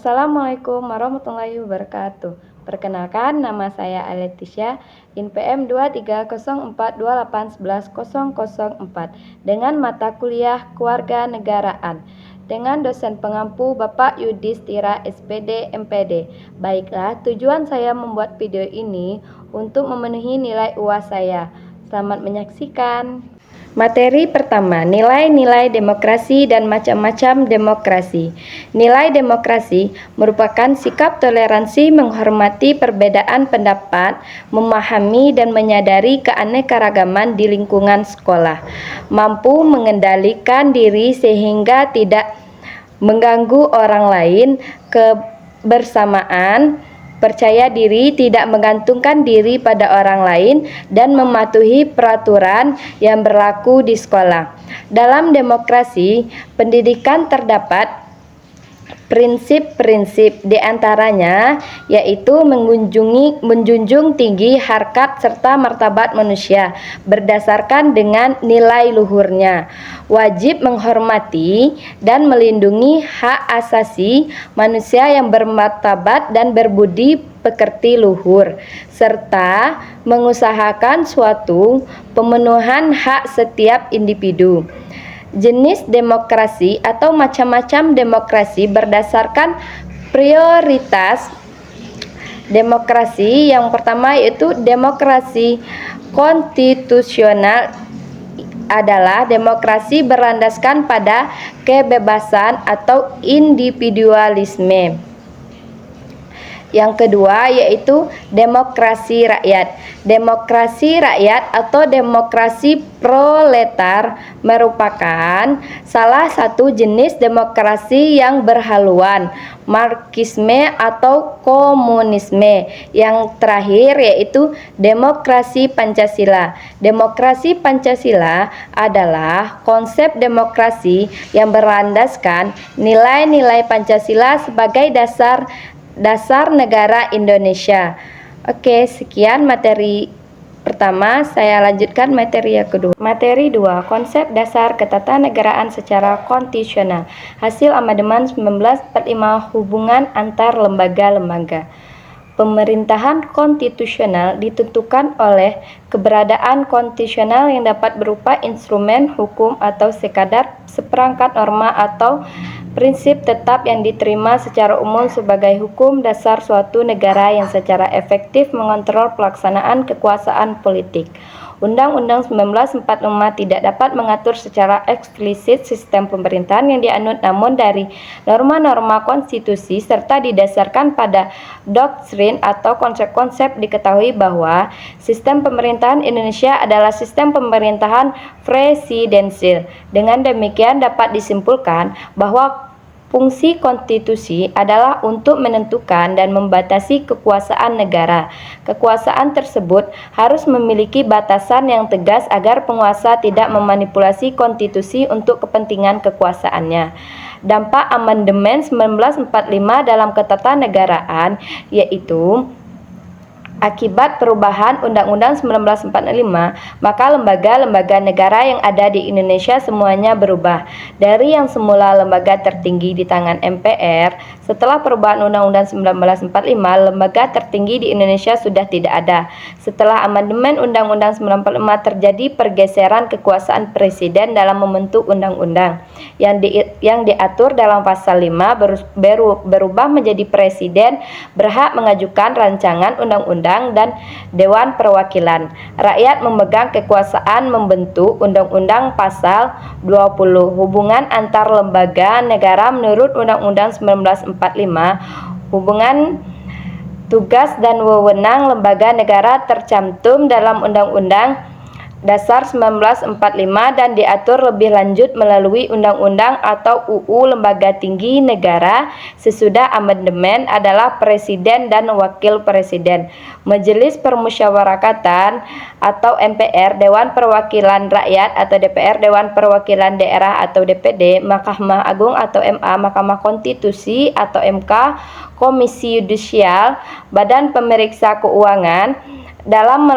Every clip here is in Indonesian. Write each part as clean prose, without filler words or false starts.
Assalamualaikum warahmatullahi wabarakatuh. Perkenalkan, nama saya Aletisha, INPM 230428110004 dengan mata kuliah Kewarganegaraan dengan dosen pengampu Bapak Yudhistira SPD MPD. Baiklah, tujuan saya membuat video ini untuk memenuhi nilai UAS saya. Selamat menyaksikan. Materi pertama, nilai-nilai demokrasi dan macam-macam demokrasi. Nilai demokrasi merupakan sikap toleransi, menghormati perbedaan pendapat, memahami dan menyadari keanekaragaman di lingkungan sekolah, mampu mengendalikan diri sehingga tidak mengganggu orang lain, kebersamaan, percaya diri, tidak menggantungkan diri pada orang lain, dan mematuhi peraturan yang berlaku di sekolah. Dalam demokrasi, pendidikan terdapat prinsip-prinsip, diantaranya yaitu menjunjung tinggi harkat serta martabat manusia berdasarkan dengan nilai luhurnya, wajib menghormati dan melindungi hak asasi manusia yang bermartabat dan berbudi pekerti luhur, serta mengusahakan suatu pemenuhan hak setiap individu. Jenis demokrasi atau macam-macam demokrasi berdasarkan prioritas demokrasi. Yang pertama yaitu demokrasi konstitusional, adalah demokrasi berlandaskan pada kebebasan atau individualisme. Yang kedua yaitu demokrasi rakyat. Demokrasi rakyat atau demokrasi proletar merupakan salah satu jenis demokrasi yang berhaluan Marxisme atau komunisme. Yang terakhir yaitu demokrasi Pancasila. Demokrasi Pancasila adalah konsep demokrasi yang berlandaskan nilai-nilai Pancasila sebagai dasar negara Indonesia. Oke, sekian materi pertama. Saya lanjutkan materi yang kedua. Materi 2, konsep dasar ketatanegaraan secara konstitusional. Hasil amandemen 1945, hubungan antar lembaga-lembaga. Pemerintahan konstitusional ditentukan oleh keberadaan konstitusional yang dapat berupa instrumen hukum atau sekadar seperangkat norma atau prinsip tetap yang diterima secara umum sebagai hukum dasar suatu negara yang secara efektif mengontrol pelaksanaan kekuasaan politik. Undang-Undang 1945 tidak dapat mengatur secara eksplisit sistem pemerintahan yang dianut, namun dari norma-norma konstitusi serta didasarkan pada doktrin atau konsep-konsep diketahui bahwa sistem pemerintahan Indonesia adalah sistem pemerintahan presidensil. Dengan demikian dapat disimpulkan bahwa fungsi konstitusi adalah untuk menentukan dan membatasi kekuasaan negara. Kekuasaan tersebut harus memiliki batasan yang tegas agar penguasa tidak memanipulasi konstitusi untuk kepentingan kekuasaannya. Dampak amandemen 1945 dalam ketatanegaraan yaitu akibat perubahan Undang-Undang 1945, maka lembaga-lembaga negara yang ada di Indonesia semuanya berubah. Dari yang semula lembaga tertinggi di tangan MPR, setelah perubahan Undang-Undang 1945, lembaga tertinggi di Indonesia sudah tidak ada. Setelah amandemen Undang-Undang 1945 terjadi pergeseran kekuasaan presiden dalam membentuk undang-undang. Yang diatur dalam pasal 5 berubah menjadi presiden berhak mengajukan rancangan undang-undang dan Dewan Perwakilan Rakyat memegang kekuasaan membentuk undang-undang. Pasal 20, hubungan antar lembaga negara menurut Undang-Undang 1945, hubungan tugas dan wewenang lembaga negara tercantum dalam Undang-Undang Dasar 1945 dan diatur lebih lanjut melalui Undang-Undang atau UU Lembaga Tinggi Negara. Sesudah amandemen adalah Presiden dan Wakil Presiden, Majelis Permusyawaratan atau MPR, Dewan Perwakilan Rakyat atau DPR, Dewan Perwakilan Daerah atau DPD, Mahkamah Agung atau MA, Mahkamah Konstitusi atau MK, Komisi Yudisial, Badan Pemeriksa Keuangan. Dalam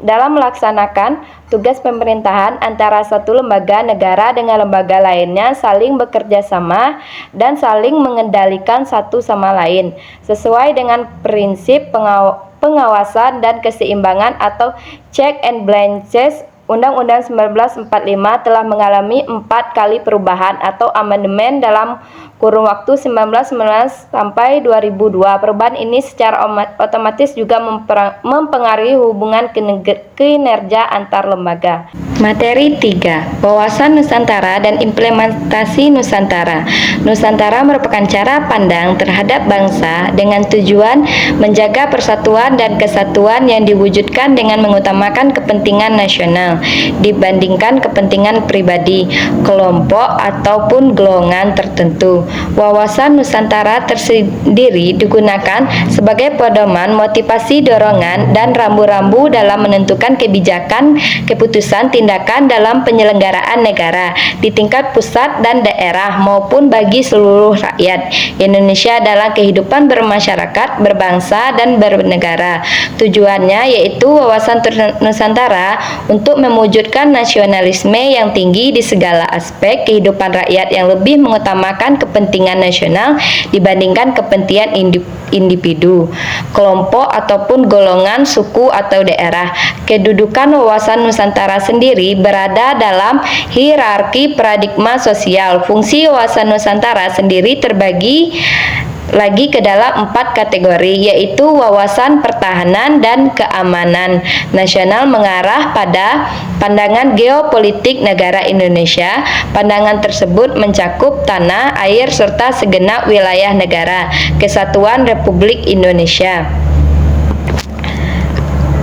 dalam melaksanakan tugas pemerintahan antara satu lembaga negara dengan lembaga lainnya saling bekerja sama dan saling mengendalikan satu sama lain sesuai dengan prinsip pengawasan dan keseimbangan atau check and balances. Undang-Undang 1945 telah mengalami 4 kali perubahan atau amandemen dalam kurun waktu 1919 sampai 2002. Perubahan ini secara otomatis juga mempengaruhi hubungan kinerja antar lembaga. Materi 3. Wawasan Nusantara dan implementasi Nusantara. Nusantara merupakan cara pandang terhadap bangsa dengan tujuan menjaga persatuan dan kesatuan yang diwujudkan dengan mengutamakan kepentingan nasional dibandingkan kepentingan pribadi, kelompok ataupun golongan tertentu. Wawasan Nusantara tersendiri digunakan sebagai pedoman, motivasi, dorongan, dan rambu-rambu dalam menentukan kebijakan, keputusan, tindakan dalam penyelenggaraan negara di tingkat pusat dan daerah maupun bagi seluruh rakyat Indonesia dalam kehidupan bermasyarakat, berbangsa, dan bernegara. Tujuannya yaitu wawasan Nusantara untuk mewujudkan nasionalisme yang tinggi di segala aspek kehidupan rakyat yang lebih mengutamakan kepentingan nasional dibandingkan kepentingan individu, kelompok ataupun golongan, suku atau daerah. Kedudukan wawasan Nusantara sendiri berada dalam hierarki paradigma sosial. Fungsi wawasan Nusantara sendiri terbagi lagi ke dalam 4 kategori, yaitu wawasan pertahanan dan keamanan nasional mengarah pada pandangan geopolitik negara Indonesia. Pandangan tersebut mencakup tanah, air, serta segenap wilayah negara Kesatuan Republik Indonesia.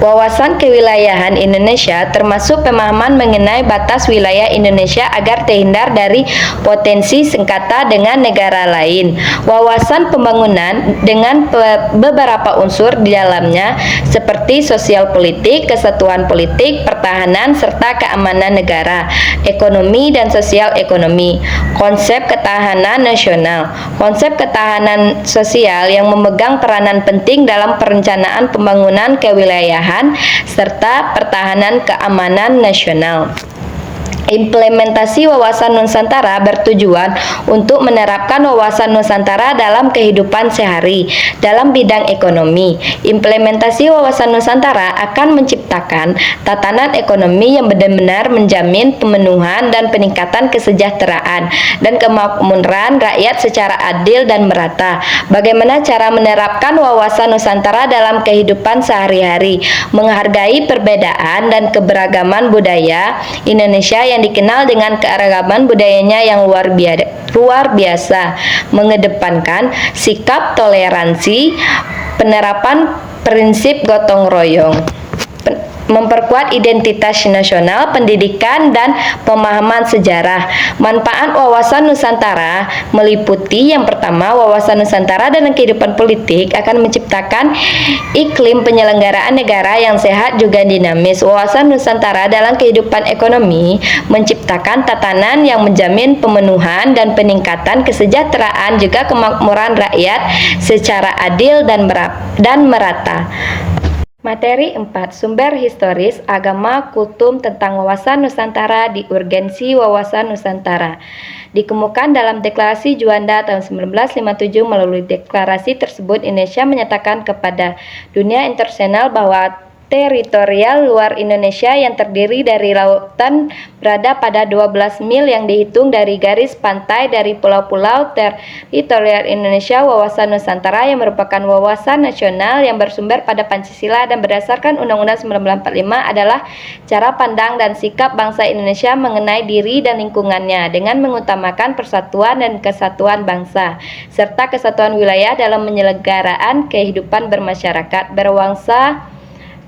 Wawasan kewilayahan Indonesia termasuk pemahaman mengenai batas wilayah Indonesia agar terhindar dari potensi sengketa dengan negara lain. Wawasan pembangunan dengan beberapa unsur di dalamnya seperti sosial politik, kesatuan politik, pertahanan, serta keamanan negara, ekonomi dan sosial ekonomi. Konsep ketahanan nasional. Konsep ketahanan sosial yang memegang peranan penting dalam perencanaan pembangunan kewilayahan serta pertahanan keamanan nasional. Implementasi wawasan Nusantara bertujuan untuk menerapkan wawasan Nusantara dalam kehidupan sehari dalam bidang ekonomi. Implementasi wawasan Nusantara akan menciptakan tatanan ekonomi yang benar-benar menjamin pemenuhan dan peningkatan kesejahteraan dan kemakmuran rakyat secara adil dan merata. Bagaimana cara menerapkan wawasan Nusantara dalam kehidupan sehari-hari? Menghargai perbedaan dan keberagaman budaya Indonesia yang dikenal dengan keanekaragaman budayanya yang luar biasa, mengedepankan sikap toleransi, penerapan prinsip gotong royong, memperkuat identitas nasional, pendidikan, dan pemahaman sejarah. Manfaat wawasan Nusantara meliputi yang pertama, wawasan Nusantara dalam kehidupan politik akan menciptakan iklim penyelenggaraan negara yang sehat juga dinamis. Wawasan Nusantara dalam kehidupan ekonomi menciptakan tatanan yang menjamin pemenuhan dan peningkatan kesejahteraan juga kemakmuran rakyat secara adil dan merata. Materi 4. Sumber historis, agama, kultum tentang wawasan Nusantara di urgensi wawasan Nusantara. Dikemukakan dalam Deklarasi Juanda tahun 1957. Melalui deklarasi tersebut, Indonesia menyatakan kepada dunia internasional bahwa teritorial luar Indonesia yang terdiri dari lautan berada pada 12 mil yang dihitung dari garis pantai dari pulau-pulau teritorial Indonesia. Wawasan Nusantara yang merupakan wawasan nasional yang bersumber pada Pancasila dan berdasarkan Undang-Undang 1945 adalah cara pandang dan sikap bangsa Indonesia mengenai diri dan lingkungannya dengan mengutamakan persatuan dan kesatuan bangsa serta kesatuan wilayah dalam penyelenggaraan kehidupan bermasyarakat berbangsa.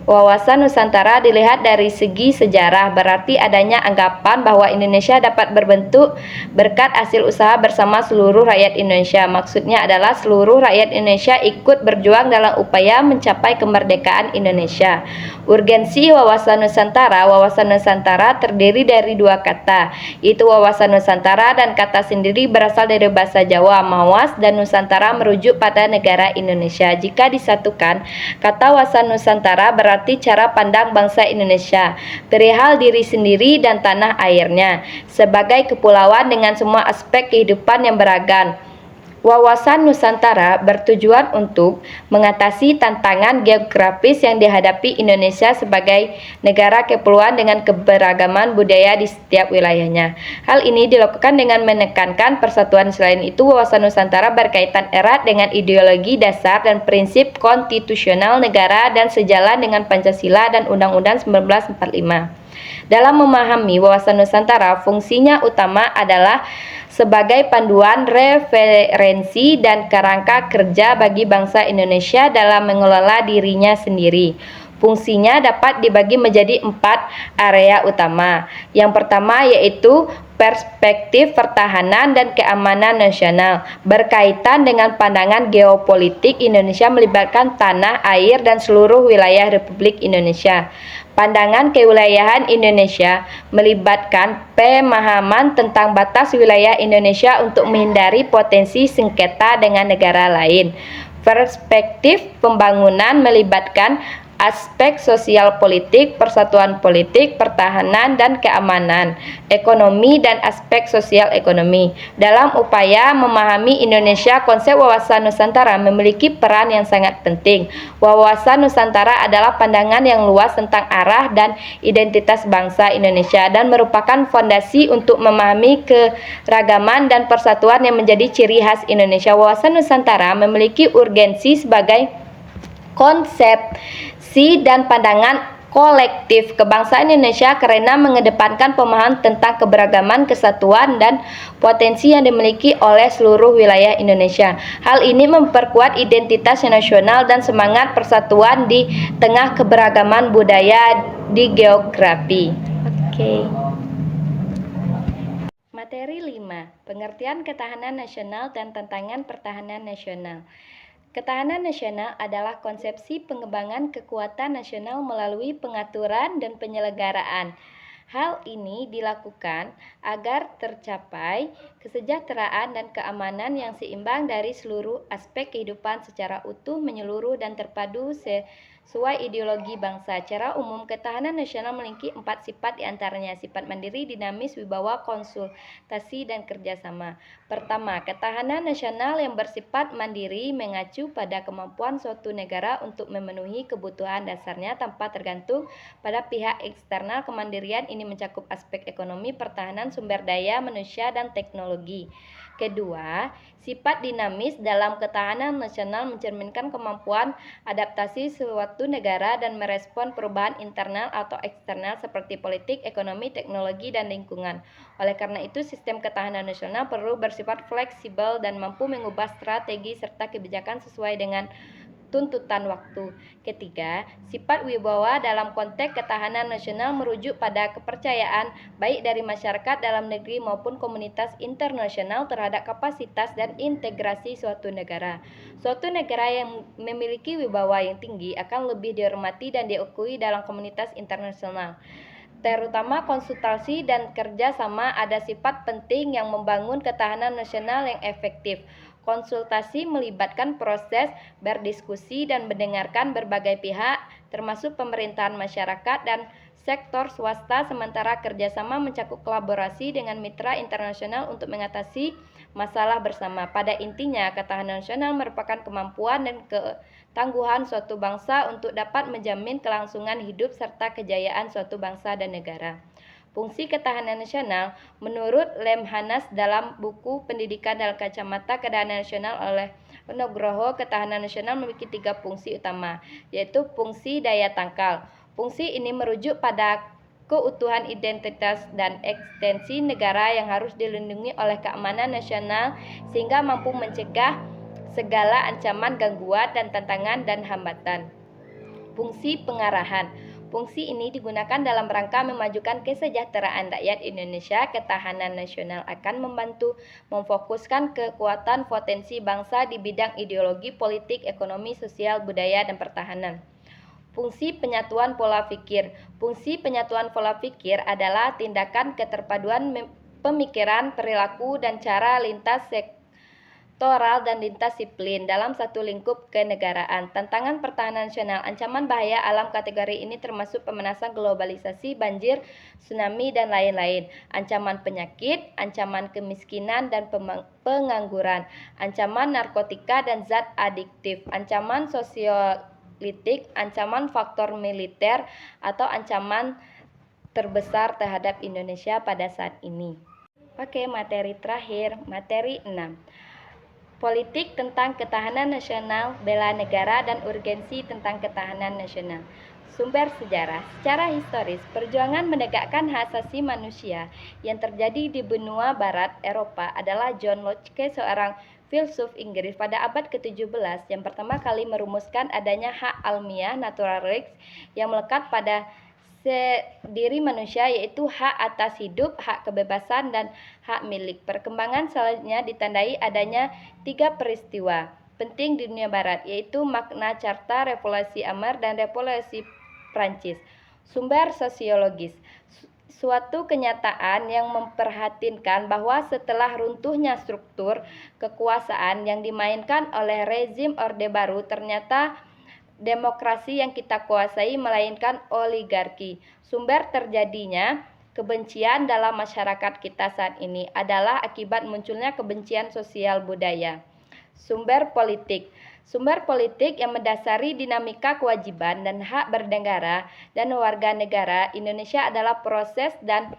Wawasan Nusantara dilihat dari segi sejarah, berarti adanya anggapan bahwa Indonesia dapat berbentuk berkat hasil usaha bersama seluruh rakyat Indonesia. Maksudnya adalah seluruh rakyat Indonesia ikut berjuang dalam upaya mencapai kemerdekaan Indonesia. Urgensi wawasan Nusantara. Wawasan Nusantara terdiri dari 2 kata, yaitu wawasan Nusantara dan kata sendiri berasal dari bahasa Jawa. Mawas dan Nusantara merujuk pada negara Indonesia. Jika disatukan, kata wawasan Nusantara berarti berarti cara pandang bangsa Indonesia perihal diri sendiri dan tanah airnya sebagai kepulauan dengan semua aspek kehidupan yang beragam. Wawasan Nusantara bertujuan untuk mengatasi tantangan geografis yang dihadapi Indonesia sebagai negara kepulauan dengan keberagaman budaya di setiap wilayahnya. Hal ini dilakukan dengan menekankan persatuan. Selain itu, wawasan Nusantara berkaitan erat dengan ideologi dasar dan prinsip konstitusional negara dan sejalan dengan Pancasila dan Undang-Undang 1945. Dalam memahami wawasan Nusantara, fungsinya utama adalah sebagai panduan, referensi, dan kerangka kerja bagi bangsa Indonesia dalam mengelola dirinya sendiri. Fungsinya dapat dibagi menjadi 4 area utama. Yang pertama yaitu perspektif pertahanan dan keamanan nasional. Berkaitan dengan pandangan geopolitik, Indonesia melibatkan tanah, air, dan seluruh wilayah Republik Indonesia. Pandangan kewilayahan Indonesia melibatkan pemahaman tentang batas wilayah Indonesia untuk menghindari potensi sengketa dengan negara lain. Perspektif pembangunan melibatkan aspek sosial politik, persatuan politik, pertahanan dan keamanan, ekonomi dan aspek sosial ekonomi. Dalam upaya memahami Indonesia, konsep wawasan Nusantara memiliki peran yang sangat penting. Wawasan Nusantara adalah pandangan yang luas tentang arah dan identitas bangsa Indonesia dan merupakan fondasi untuk memahami keragaman dan persatuan yang menjadi ciri khas Indonesia. Wawasan Nusantara memiliki urgensi sebagai konsepsi dan pandangan kolektif kebangsaan Indonesia karena mengedepankan pemahaman tentang keberagaman, kesatuan, dan potensi yang dimiliki oleh seluruh wilayah Indonesia. Hal ini memperkuat identitas nasional dan semangat persatuan di tengah keberagaman budaya di geografi. Materi 5. Pengertian ketahanan nasional dan tantangan pertahanan nasional. Ketahanan nasional adalah konsepsi pengembangan kekuatan nasional melalui pengaturan dan penyelenggaraan. Hal ini dilakukan agar tercapai kesejahteraan dan keamanan yang seimbang dari seluruh aspek kehidupan secara utuh, menyeluruh, dan terpadu sesuai ideologi bangsa. Secara umum, ketahanan nasional memiliki 4 sifat, diantaranya sifat mandiri, dinamis, wibawa, konsultasi, dan kerjasama. Pertama, ketahanan nasional yang bersifat mandiri mengacu pada kemampuan suatu negara untuk memenuhi kebutuhan dasarnya tanpa tergantung pada pihak eksternal. Kemandirian ini mencakup aspek ekonomi, pertahanan, sumber daya manusia, dan teknologi. Kedua, sifat dinamis dalam ketahanan nasional mencerminkan kemampuan adaptasi suatu negara dan merespon perubahan internal atau eksternal seperti politik, ekonomi, teknologi, dan lingkungan. Oleh karena itu, sistem ketahanan nasional perlu bersifat fleksibel dan mampu mengubah strategi serta kebijakan sesuai dengan tuntutan waktu. Ketiga, sifat wibawa dalam konteks ketahanan nasional merujuk pada kepercayaan baik dari masyarakat dalam negeri maupun komunitas internasional terhadap kapasitas dan integrasi suatu negara. Suatu negara yang memiliki wibawa yang tinggi akan lebih dihormati dan diakui dalam komunitas internasional. Terutama konsultasi dan kerjasama ada sifat penting yang membangun ketahanan nasional yang efektif. Konsultasi melibatkan proses berdiskusi dan mendengarkan berbagai pihak, termasuk pemerintahan, masyarakat, dan sektor swasta, sementara kerjasama mencakup kolaborasi dengan mitra internasional untuk mengatasi masalah bersama. Pada intinya, ketahanan nasional merupakan kemampuan dan ketangguhan suatu bangsa untuk dapat menjamin kelangsungan hidup serta kejayaan suatu bangsa dan negara. Fungsi ketahanan nasional menurut Lemhanas dalam buku Pendidikan dalam Kacamata Ketahanan Nasional oleh Nugroho, ketahanan nasional memiliki 3 fungsi utama, yaitu fungsi daya tangkal. Fungsi ini merujuk pada keutuhan identitas dan ekstensi negara yang harus dilindungi oleh keamanan nasional sehingga mampu mencegah segala ancaman, gangguan, dan tantangan dan hambatan. Fungsi pengarahan. Fungsi ini digunakan dalam rangka memajukan kesejahteraan rakyat Indonesia. Ketahanan nasional akan membantu memfokuskan kekuatan potensi bangsa di bidang ideologi, politik, ekonomi, sosial, budaya, dan pertahanan. Fungsi penyatuan pola pikir. Fungsi penyatuan pola pikir adalah tindakan keterpaduan pemikiran, perilaku, dan cara lintas sektoral dan lintas disiplin dalam satu lingkup kenegaraan. Tantangan pertahanan nasional, ancaman bahaya alam kategori ini termasuk pemanasan globalisasi, banjir, tsunami, dan lain-lain. Ancaman penyakit, ancaman kemiskinan dan pengangguran, ancaman narkotika dan zat adiktif, ancaman sosiolitik, ancaman faktor militer, atau ancaman terbesar terhadap Indonesia pada saat ini. Oke, materi terakhir, materi 6. Politik tentang ketahanan nasional, bela negara, dan urgensi tentang ketahanan nasional. Sumber sejarah. Secara historis, perjuangan menegakkan hak asasi manusia yang terjadi di benua barat Eropa adalah John Locke, seorang filsuf Inggris pada abad ke-17 yang pertama kali merumuskan adanya hak alamiah natural rights yang melekat pada diri manusia, yaitu hak atas hidup, hak kebebasan, dan hak milik. Perkembangan selanjutnya ditandai adanya 3 peristiwa penting di dunia barat, yaitu Magna Carta, Revolusi Amar, dan Revolusi Prancis. Sumber sosiologis. Suatu kenyataan yang memperhatikan bahwa setelah runtuhnya struktur kekuasaan yang dimainkan oleh rezim Orde Baru, ternyata demokrasi yang kita kuasai melainkan oligarki. Sumber terjadinya kebencian dalam masyarakat kita saat ini adalah akibat munculnya kebencian sosial budaya. Sumber politik. Sumber politik yang mendasari dinamika kewajiban dan hak bernegara dan warga negara Indonesia adalah proses dan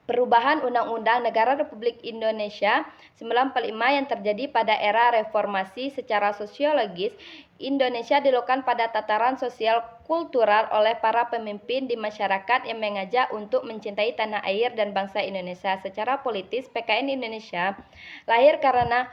perubahan Undang-Undang Negara Republik Indonesia 95 yang terjadi pada era reformasi. Secara sosiologis, Indonesia dilakukan pada tataran sosial kultural oleh para pemimpin di masyarakat yang mengajak untuk mencintai tanah air dan bangsa Indonesia. Secara politis, PKN Indonesia lahir karena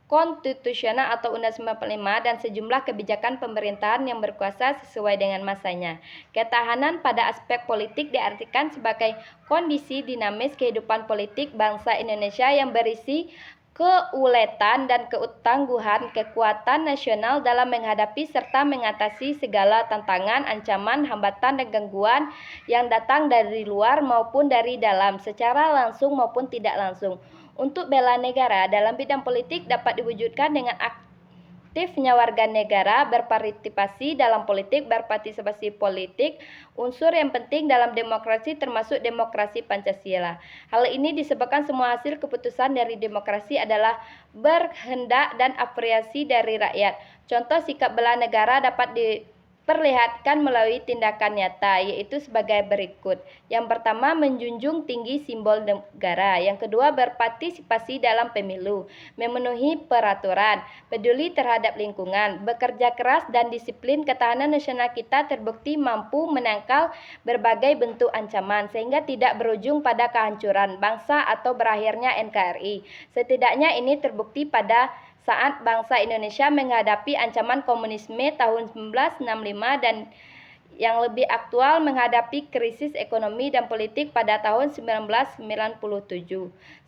konstitusional atau Undang-Undang 95 dan sejumlah kebijakan pemerintahan yang berkuasa sesuai dengan masanya. Ketahanan pada aspek politik diartikan sebagai kondisi dinamis kehidupan politik bangsa Indonesia yang berisi keuletan dan ketangguhan kekuatan nasional dalam menghadapi serta mengatasi segala tantangan, ancaman, hambatan, dan gangguan yang datang dari luar maupun dari dalam, secara langsung maupun tidak langsung. Untuk bela negara dalam bidang politik dapat diwujudkan dengan aktifnya warga negara berpartisipasi dalam politik, berpartisipasi politik, unsur yang penting dalam demokrasi termasuk demokrasi Pancasila. Hal ini disebabkan semua hasil keputusan dari demokrasi adalah berkehendak dan apresiasi dari rakyat. Contoh sikap bela negara dapat diperlihatkan melalui tindakan nyata, yaitu sebagai berikut. Yang pertama, menjunjung tinggi simbol negara. Yang kedua, berpartisipasi dalam pemilu, memenuhi peraturan, peduli terhadap lingkungan, bekerja keras dan disiplin. Ketahanan nasional kita terbukti mampu menangkal berbagai bentuk ancaman sehingga tidak berujung pada kehancuran bangsa atau berakhirnya NKRI. Setidaknya ini terbukti pada saat bangsa Indonesia menghadapi ancaman komunisme tahun 1965 dan yang lebih aktual menghadapi krisis ekonomi dan politik pada tahun 1997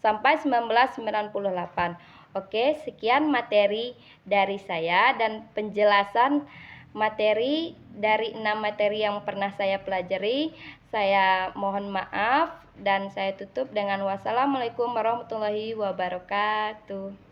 sampai 1998. Oke, sekian materi dari saya dan penjelasan materi dari 6 materi yang pernah saya pelajari. Saya mohon maaf dan saya tutup dengan wassalamualaikum warahmatullahi wabarakatuh.